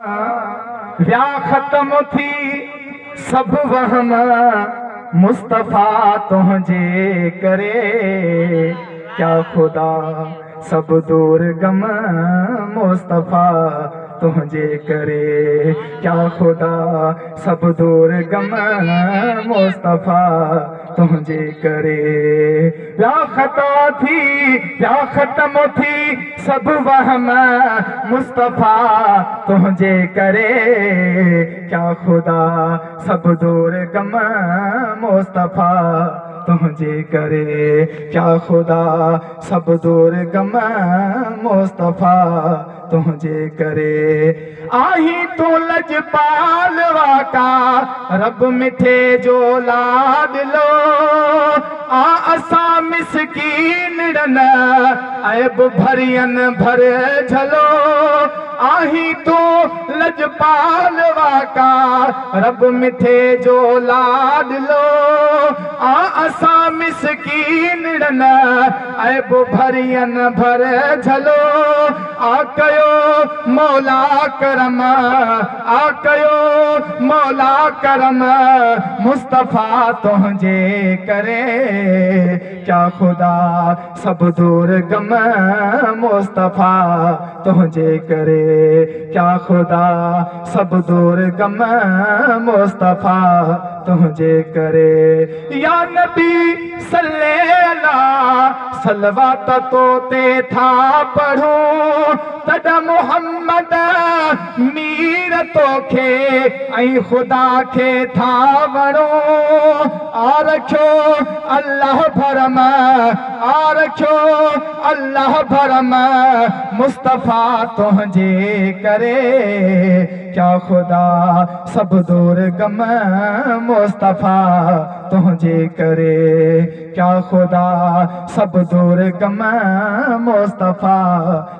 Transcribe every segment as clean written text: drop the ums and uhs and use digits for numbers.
व्या ख़त्म थी सब वहम मुस्तफ़ा तुझे करे, क्या खुदा सब दूर गम मुस्तफ़ा तुझे करे, क्या खुदा सब दूर गम मुस्तफ़ा तुझे करे। क्या खता थी क्या खत्म थी सब वहम मुस्तफ़ा तुझे करे, क्या खुदा सब दूर गम मुस्तफ़ा तुझे करे, क्या खुदा सब दूर गम मुस्तफ़ा तुझे करे। आही तो लजपाल वाका रब मिठे जो लाड लो, असा मिसकीन रन ऐब भरियन भर झलो। आही तो लजपाल वाका रब मिठे जो लाड लो, असा मिसकीन रन ऐब भरियन भर झलो। आ कयो मौला करम आ कयो मौला करम मुस्तफ़ा तुझे करे, क्या खुदा सब दूर गम मुस्तफ़ा तुझे करे, क्या खुदा सब दूर गम मुस्तफ़ा तुझे करे। या नबी सल्ले अला सलवात तो ते था पढ़ूं, तॾा मोहम्मद मीर तोखे ऐं ख़ुदा खे था वणो। आ रखियो अल्लाह भरम आ रखियो अल्लाह भरम मुस्तफ़ा तुझे करे, क्या खुदा सब दूर गम मुस्तफ़ा तुझे करे, क्या खुदा सब दूर गम मुस्तफ़ा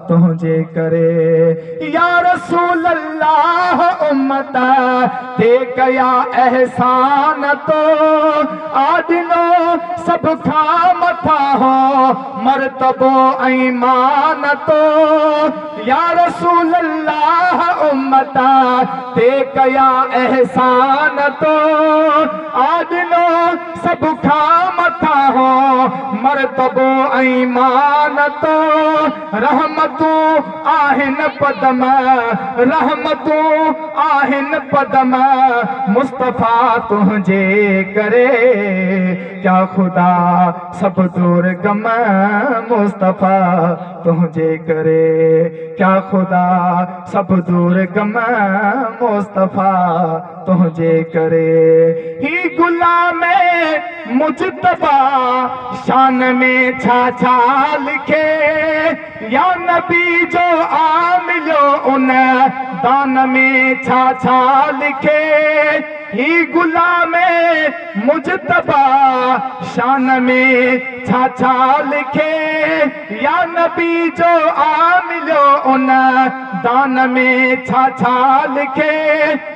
तुझे करे। या रसूल अल्लाह उम्मत ते कया एहसान तो, आदिनो सब खां मथा हो मर्तबो ऐं मान तो। या रसूल अल्लाह उम्मत ते कया एहसान तो, आदिनो सब खां मथा हो मर्तबो ऐं मान तो। रहमतूं आहिनि पदम रहमतूं आहिनि पदम मुस्तफ़ा तुझे करे, क्या खुदा सब दूर गम मुस्तफ़ा तुझे करे, क्या खुदा सब दूर गम मुस्तफ़ा तुझे करे। ही गुलाम मुजतबा शान में छा छा लिखे, या नबी जो आ मिलो उन दान में छा छा लिखे। ही गुलाम मुजतबा शान में छा छा लिखे, या नबी जो आ मिलो उन दान में छा छा लिखे।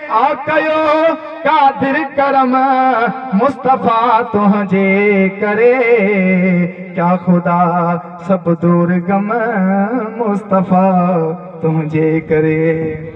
आ कयो कादिर करम मुस्तफ़ा तुझे करे, क्या खुदा सब दूर गम मुस्तफ़ा तुझे करे।